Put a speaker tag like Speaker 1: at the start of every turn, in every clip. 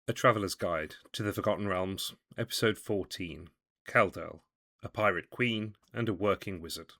Speaker 1: A Traveller's Guide to the Forgotten Realms, Episode 14, Kheldell, a Pirate Queen and a Working Wizard.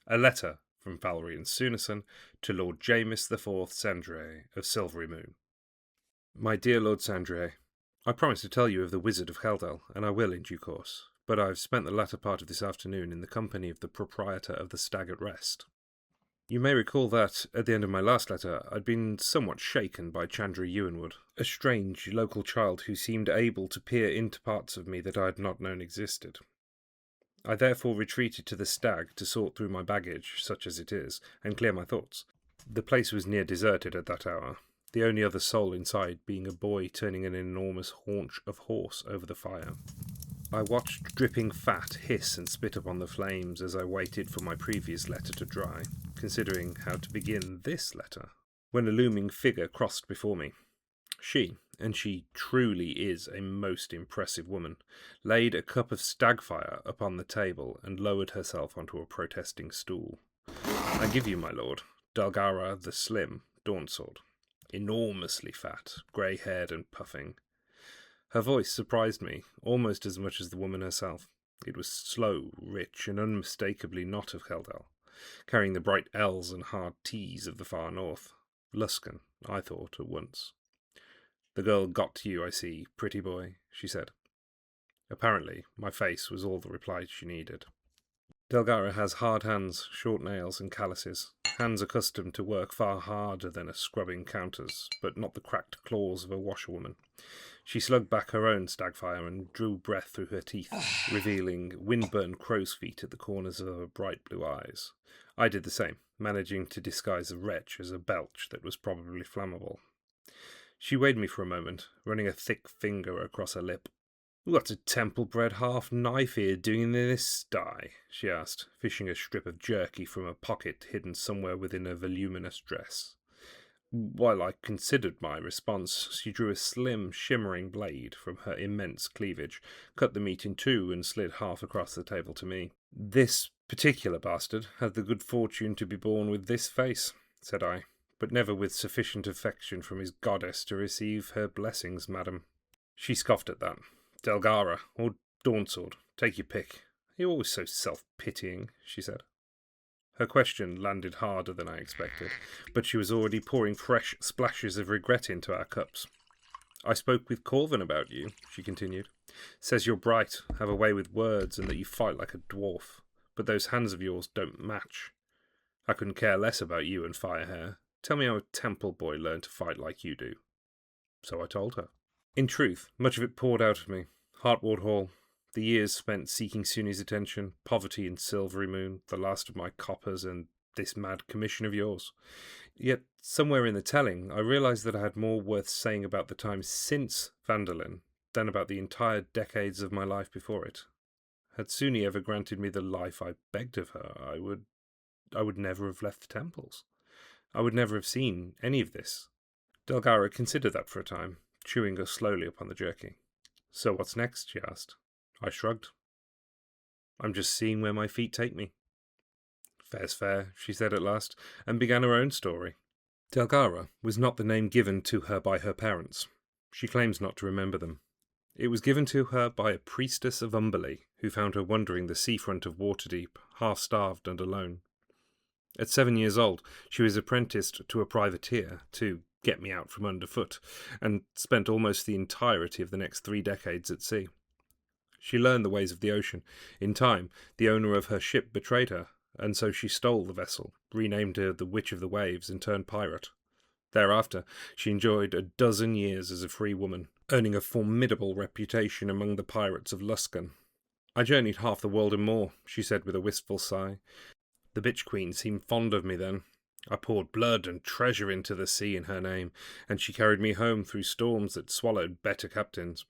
Speaker 1: A letter from Falrien Sunesson to Lord Jamis IV Sandre of Silvery Moon. My dear Lord Sandre, I promised to tell you of the Wizard of Kheldell, and I will in due course, but I have spent the latter part of this afternoon in the company of the proprietor of the Stag at Rest. You may recall that, at the end of my last letter, I'd been somewhat shaken by Chandra Ewanwood, a strange local child who seemed able to peer into parts of me that I had not known existed. I therefore retreated to the Stag to sort through my baggage, such as it is, and clear my thoughts. The place was near deserted at that hour, the only other soul inside being a boy turning an enormous haunch of horse over the fire. I watched dripping fat hiss and spit upon the flames as I waited for my previous letter to dry, considering how to begin this letter, when a looming figure crossed before me. She, and she truly is a most impressive woman, laid a cup of stag fire upon the table and lowered herself onto a protesting stool. I give you, my lord, Delgara the Slim, Dauntsword, enormously fat, grey-haired and puffing. Her voice surprised me, almost as much as the woman herself. It was slow, rich, and unmistakably not of Kheldell, carrying the bright L's and hard T's of the far north. Luskan, I thought at once. The girl got to you, I see, pretty boy, she said. Apparently, my face was all the reply she needed. Delgara has hard hands, short nails, and calluses, hands accustomed to work far harder than a scrubbing counters, but not the cracked claws of a washerwoman. She slugged back her own stagfire and drew breath through her teeth, revealing windburn crow's feet at the corners of her bright blue eyes. I did the same, managing to disguise a retch as a belch that was probably flammable. She weighed me for a moment, running a thick finger across her lip. "What's a temple-bred half-knife here doing in this sty?" she asked, fishing a strip of jerky from a pocket hidden somewhere within her voluminous dress. While I considered my response, she drew a slim, shimmering blade from her immense cleavage, cut the meat in two, and slid half across the table to me. "This particular bastard had the good fortune to be born with this face," said I, "but never with sufficient affection from his goddess to receive her blessings, madam." She scoffed at that. "Delgara, or Dauntsword, take your pick. You're always so self-pitying," she said. Her question landed harder than I expected, but she was already pouring fresh splashes of regret into our cups. "I spoke with Corvin about you," she continued. "Says you're bright, have a way with words, and that you fight like a dwarf. But those hands of yours don't match. I couldn't care less about you and Firehair. Tell me how a temple boy learned to fight like you do." So I told her. In truth, much of it poured out of me. Heartward Hall, the years spent seeking Sunni's attention, poverty in Silvery Moon, the last of my coppers, and this mad commission of yours. Yet, somewhere in the telling, I realised that I had more worth saying about the time since Phandalin than about the entire decades of my life before it. Had Sunni ever granted me the life I begged of her, I would never have left the temples. I would never have seen any of this. Delgara considered that for a time, chewing us slowly upon the jerky. "So what's next?" she asked. I shrugged. "I'm just seeing where my feet take me." "Fair's fair," she said at last, and began her own story. Delgara was not the name given to her by her parents. She claims not to remember them. It was given to her by a priestess of Umberley, who found her wandering the seafront of Waterdeep, half-starved and alone. At 7 years old, she was apprenticed to a privateer to get me out from underfoot, and spent almost the entirety of the next 3 decades at sea. She learned the ways of the ocean. In time, the owner of her ship betrayed her, and so she stole the vessel, renamed her the Witch of the Waves, and turned pirate. Thereafter, she enjoyed a 12 years as a free woman, earning a formidable reputation among the pirates of Luskan. "I journeyed half the world and more," she said with a wistful sigh. "The bitch queen seemed fond of me then. I poured blood and treasure into the sea in her name, and she carried me home through storms that swallowed better captains.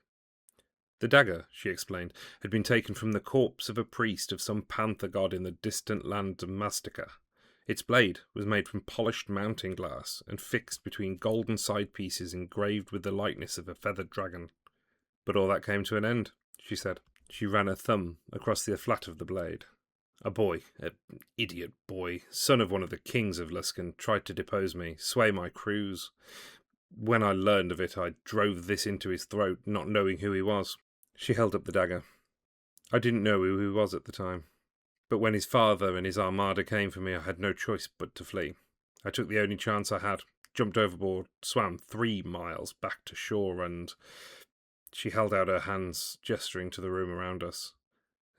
Speaker 1: The dagger," she explained, "had been taken from the corpse of a priest of some panther god in the distant land of Mastica. Its blade was made from polished mounting glass and fixed between golden side pieces engraved with the likeness of a feathered dragon. But all that came to an end," she said. She ran her thumb across the flat of the blade. "A boy, an idiot boy, son of one of the kings of Luskan, tried to depose me, sway my crews. When I learned of it, I drove this into his throat, not knowing who he was." She held up the dagger. "I didn't know who he was at the time. But when his father and his armada came for me, I had no choice but to flee. I took the only chance I had, jumped overboard, swam 3 miles back to shore, and..." She held out her hands, gesturing to the room around us.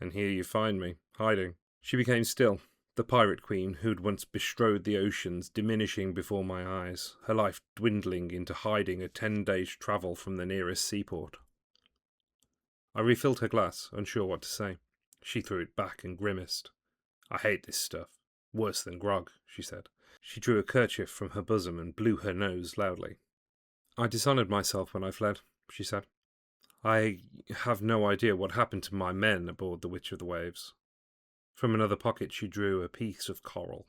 Speaker 1: "And here you find me, hiding." She became still, the pirate queen who'd once bestrode the oceans diminishing before my eyes, her life dwindling into hiding a 10 days' travel from the nearest seaport. I refilled her glass, unsure what to say. She threw it back and grimaced. "I hate this stuff. Worse than grog," she said. She drew a kerchief from her bosom and blew her nose loudly. "I dishonoured myself when I fled," she said. "I have no idea what happened to my men aboard the Witch of the Waves." From another pocket she drew a piece of coral,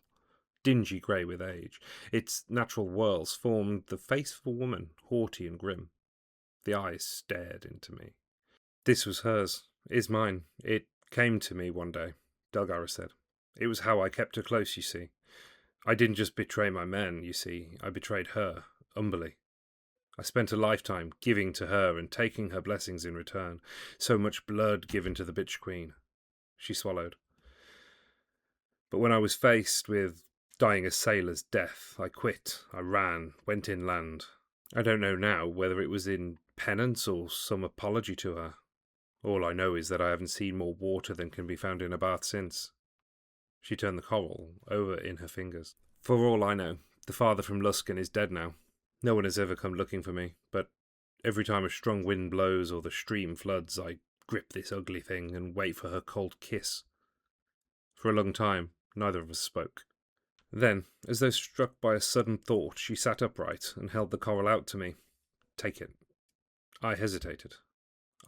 Speaker 1: dingy grey with age. Its natural whorls formed the face of a woman, haughty and grim. The eyes stared into me. "This was hers, is mine. It came to me one day," Delgara said. "It was how I kept her close, you see. I didn't just betray my men, you see. I betrayed her, humbly. I spent a lifetime giving to her and taking her blessings in return. So much blood given to the bitch queen." She swallowed. "But when I was faced with dying a sailor's death, I quit. I ran, went inland. I don't know now whether it was in penance or some apology to her. All I know is that I haven't seen more water than can be found in a bath since." She turned the coral over in her fingers. "For all I know, the father from Luskan is dead now. No one has ever come looking for me, but every time a strong wind blows or the stream floods, I grip this ugly thing and wait for her cold kiss." For a long time, neither of us spoke. Then, as though struck by a sudden thought, she sat upright and held the coral out to me. "Take it." I hesitated.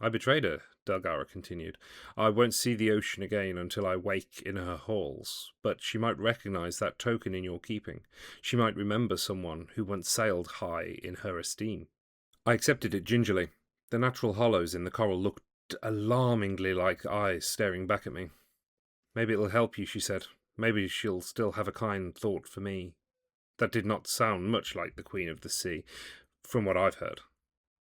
Speaker 1: "I betrayed her," Delgara continued. "I won't see the ocean again until I wake in her halls, but she might recognise that token in your keeping. She might remember someone who once sailed high in her esteem." I accepted it gingerly. The natural hollows in the coral looked alarmingly like eyes staring back at me. "Maybe it'll help you," she said. "Maybe she'll still have a kind thought for me." That did not sound much like the Queen of the Sea, from what I've heard.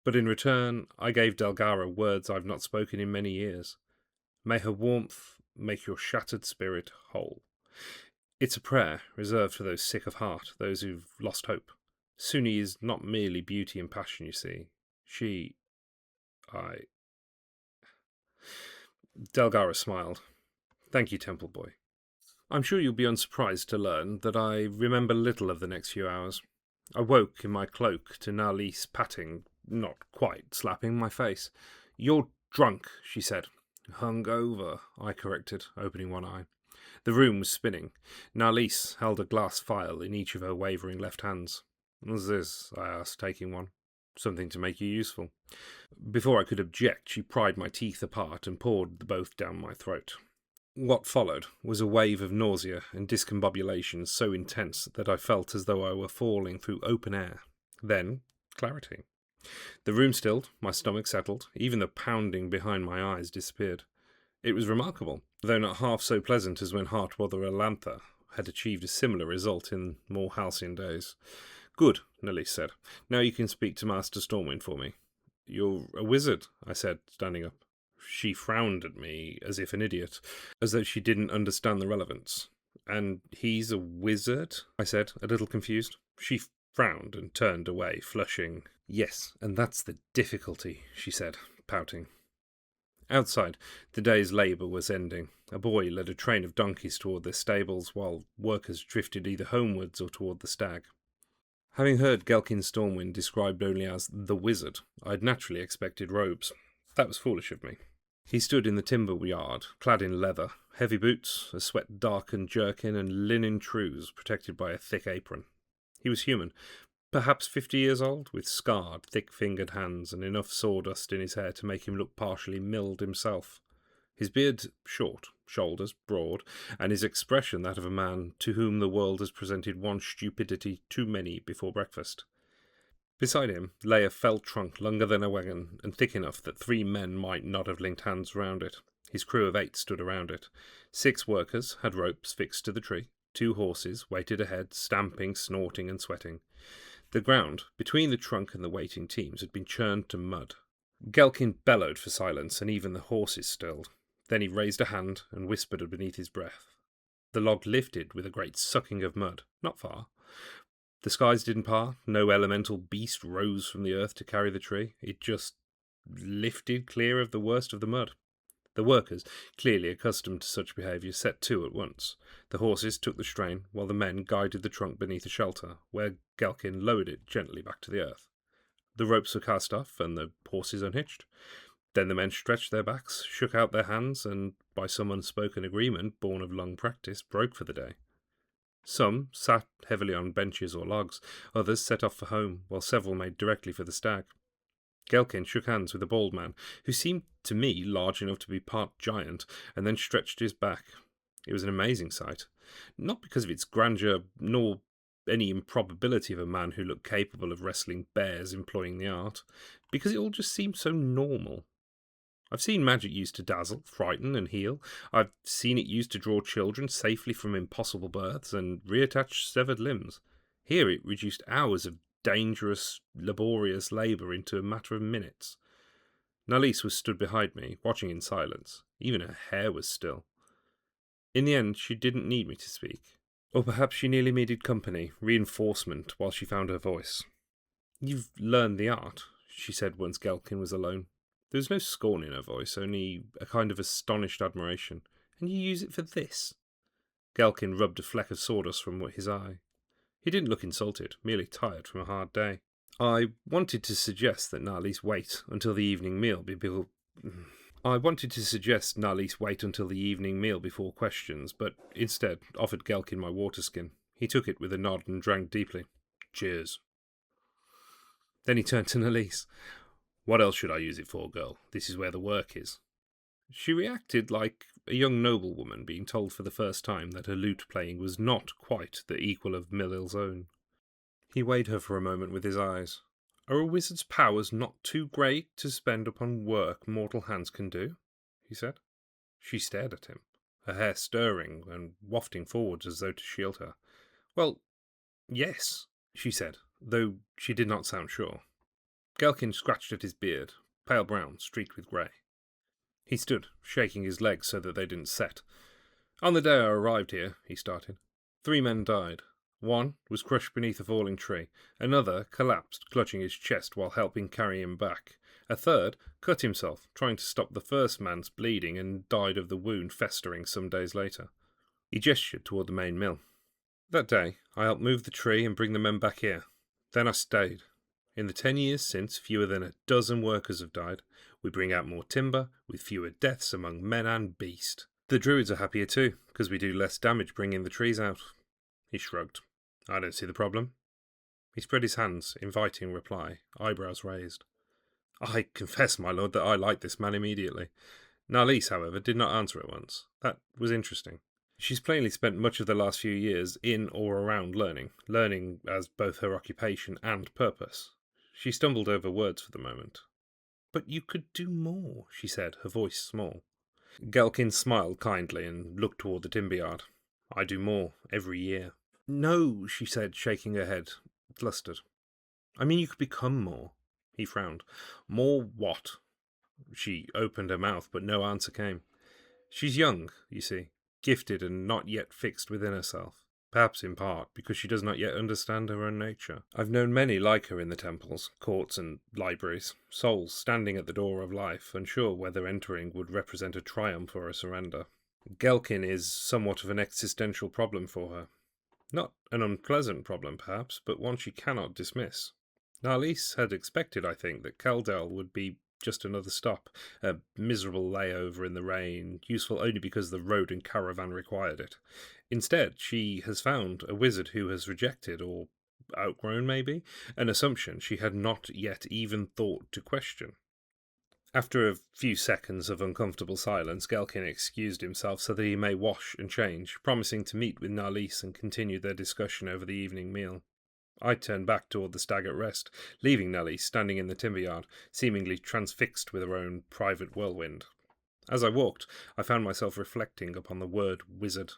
Speaker 1: But in return, I gave Delgara words I've not spoken in many years. "May her warmth make your shattered spirit whole." It's a prayer reserved for those sick of heart, those who've lost hope. Suni is not merely beauty and passion, you see. Delgara smiled. "Thank you, Temple Boy. I'm sure you'll be unsurprised to learn that I remember little of the next few hours. I woke in my cloak to Nhalis patting, not quite slapping, my face. "You're drunk," she said. "Hungover," I corrected, opening one eye. The room was spinning. Nhalis held a glass phial in each of her wavering left hands. "What's this?" I asked, taking one. "Something to make you useful." Before I could object, she pried my teeth apart and poured the both down my throat. What followed was a wave of nausea and discombobulation so intense that I felt as though I were falling through open air. Then, clarity. The room stilled, my stomach settled, even the pounding behind my eyes disappeared. It was remarkable, though not half so pleasant as when Hartwather Alantha had achieved a similar result in more halcyon days. "Good," Nhalis said. "Now you can speak to Master Stormwind for me." "You're a wizard," I said, standing up. She frowned at me as if an idiot, as though she didn't understand the relevance. "And he's a wizard?" I said, a little confused. She frowned and turned away, flushing. "Yes, and that's the difficulty," she said, pouting. Outside, the day's labour was ending. A boy led a train of donkeys toward their stables, while workers drifted either homewards or toward the Stag. Having heard Ghelkyn Stormwind described only as the wizard, I had naturally expected robes. That was foolish of me. He stood in the timber yard, clad in leather, heavy boots, a sweat-darkened jerkin, and linen trews protected by a thick apron. He was human, perhaps 50 years old, with scarred, thick-fingered hands and enough sawdust in his hair to make him look partially milled himself. His beard short, shoulders broad, and his expression that of a man to whom the world has presented one stupidity too many before breakfast. Beside him lay a felled trunk longer than a wagon, and thick enough that 3 men might not have linked hands round it. His crew of 8 stood around it. 6 workers had ropes fixed to the tree. 2 horses waited ahead, stamping, snorting, and sweating. The ground between the trunk and the waiting teams had been churned to mud. Ghelkyn bellowed for silence, and even the horses stilled. Then he raised a hand and whispered beneath his breath. The log lifted with a great sucking of mud, not far. The skies didn't part, no elemental beast rose from the earth to carry the tree. It just lifted clear of the worst of the mud. The workers, clearly accustomed to such behaviour, set to at once. The horses took the strain, while the men guided the trunk beneath a shelter, where Ghelkyn lowered it gently back to the earth. The ropes were cast off, and the horses unhitched. Then the men stretched their backs, shook out their hands, and, by some unspoken agreement, born of long practice, broke for the day. Some sat heavily on benches or logs, others set off for home, while several made directly for the Stag. Ghelkyn shook hands with a bald man, who seemed to me large enough to be part giant, and then stretched his back. It was an amazing sight, not because of its grandeur, nor any improbability of a man who looked capable of wrestling bears employing the art, because it all just seemed so normal. I've seen magic used to dazzle, frighten, and heal. I've seen it used to draw children safely from impossible births and reattach severed limbs. Here it reduced hours of dangerous, laborious labour into a matter of minutes. Nhalis was stood behind me, watching in silence. Even her hair was still. In the end, she didn't need me to speak. Or perhaps she nearly needed company, reinforcement, while she found her voice. "You've learned the art," she said once Ghelkyn was alone. There was no scorn in her voice, only a kind of astonished admiration. "And you use it for this?" Ghelkyn rubbed a fleck of sawdust from his eye. He didn't look insulted, merely tired from a hard day. I wanted to suggest that Nhalis wait until the evening meal before questions, but instead offered Ghelkyn my waterskin. He took it with a nod and drank deeply. "Cheers." Then he turned to Nhalis. "What else should I use it for, girl? This is where the work is." She reacted like a young noblewoman being told for the first time that her lute-playing was not quite the equal of Millil's own. He weighed her for a moment with his eyes. "Are a wizard's powers not too great to spend upon work mortal hands can do?" he said. She stared at him, her hair stirring and wafting forwards as though to shield her. "Well, yes," she said, though she did not sound sure. Ghelkyn scratched at his beard, pale brown, streaked with grey. He stood, shaking his legs so that they didn't set. "On the day I arrived here," he started, 3 men died. One was crushed beneath a falling tree. Another collapsed, clutching his chest while helping carry him back. A third cut himself, trying to stop the first man's bleeding, and died of the wound festering some days later. He gestured toward the main mill. "That day, I helped move the tree and bring the men back here. Then I stayed. In the 10 years since, fewer than a dozen workers have died. We bring out more timber, with fewer deaths among men and beast. The druids are happier too, because we do less damage bringing the trees out." He shrugged. "I don't see the problem." He spread his hands, inviting reply, eyebrows raised. "I confess, my lord, that I liked this man immediately." Nhalis, however, did not answer at once. That was interesting. She's plainly spent much of the last few years in or around learning as both her occupation and purpose. She stumbled over words for the moment. "But you could do more," she said, her voice small. Ghelkyn smiled kindly and looked toward the timber yard. "I do more every year." "No," she said, shaking her head, flustered. "I mean you could become more." He frowned. "More what?" She opened her mouth, but no answer came. She's young, you see, gifted and not yet fixed within herself. Perhaps in part because she does not yet understand her own nature. I've known many like her in the temples, courts and libraries, souls standing at the door of life, unsure whether entering would represent a triumph or a surrender. Ghelkyn is somewhat of an existential problem for her. Not an unpleasant problem, perhaps, but one she cannot dismiss. Nhalis had expected, I think, that Kheldell would be just another stop, a miserable layover in the rain, useful only because the road and caravan required it. Instead, she has found a wizard who has rejected, or outgrown maybe, an assumption she had not yet even thought to question. After a few seconds of uncomfortable silence, Ghelkyn excused himself so that he may wash and change, promising to meet with Nhalis and continue their discussion over the evening meal. I turned back toward the Stag at rest, leaving Nhalis standing in the timber yard, seemingly transfixed with her own private whirlwind. As I walked, I found myself reflecting upon the word wizard.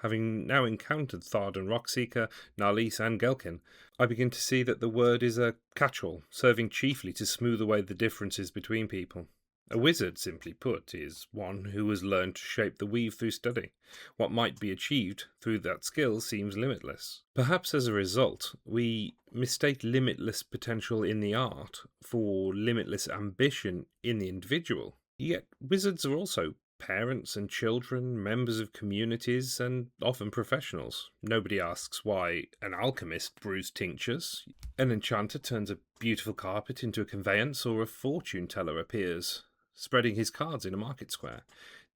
Speaker 1: Having now encountered Thard and Rockseeker, Nhalis and Ghelkyn, I begin to see that the word is a catch-all, serving chiefly to smooth away the differences between people. A wizard, simply put, is one who has learned to shape the weave through study. What might be achieved through that skill seems limitless. Perhaps as a result, we mistake limitless potential in the art for limitless ambition in the individual. Yet wizards are also parents and children, members of communities, and often professionals. Nobody asks why an alchemist brews tinctures, an enchanter turns a beautiful carpet into a conveyance, or a fortune teller appears spreading his cards in a market square.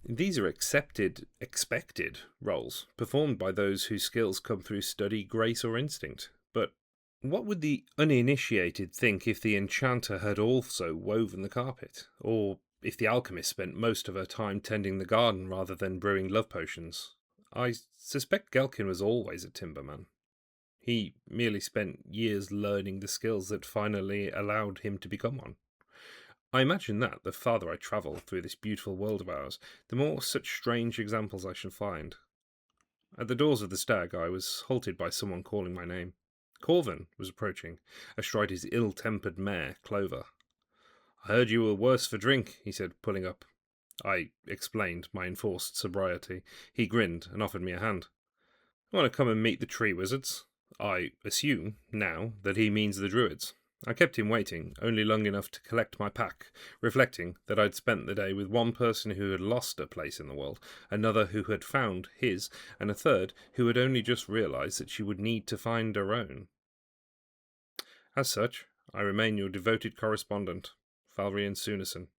Speaker 1: These are expected roles, performed by those whose skills come through study, grace, or instinct. But what would the uninitiated think if the enchanter had also woven the carpet? Or if the alchemist spent most of her time tending the garden rather than brewing love potions? I suspect Ghelkyn was always a timberman. He merely spent years learning the skills that finally allowed him to become one. I imagine that, the farther I travel through this beautiful world of ours, the more such strange examples I shall find. At the doors of the Stag, I was halted by someone calling my name. Corvin was approaching, astride his ill-tempered mare, Clover. "I heard you were worse for drink," he said, pulling up. I explained my enforced sobriety. He grinned and offered me a hand. "I want to come and meet the tree wizards." I assume, now, that he means the druids. I kept him waiting, only long enough to collect my pack, reflecting that I'd spent the day with one person who had lost a place in the world, another who had found his, and a third who had only just realised that she would need to find her own. As such, I remain your devoted correspondent, Falrien Sunesson.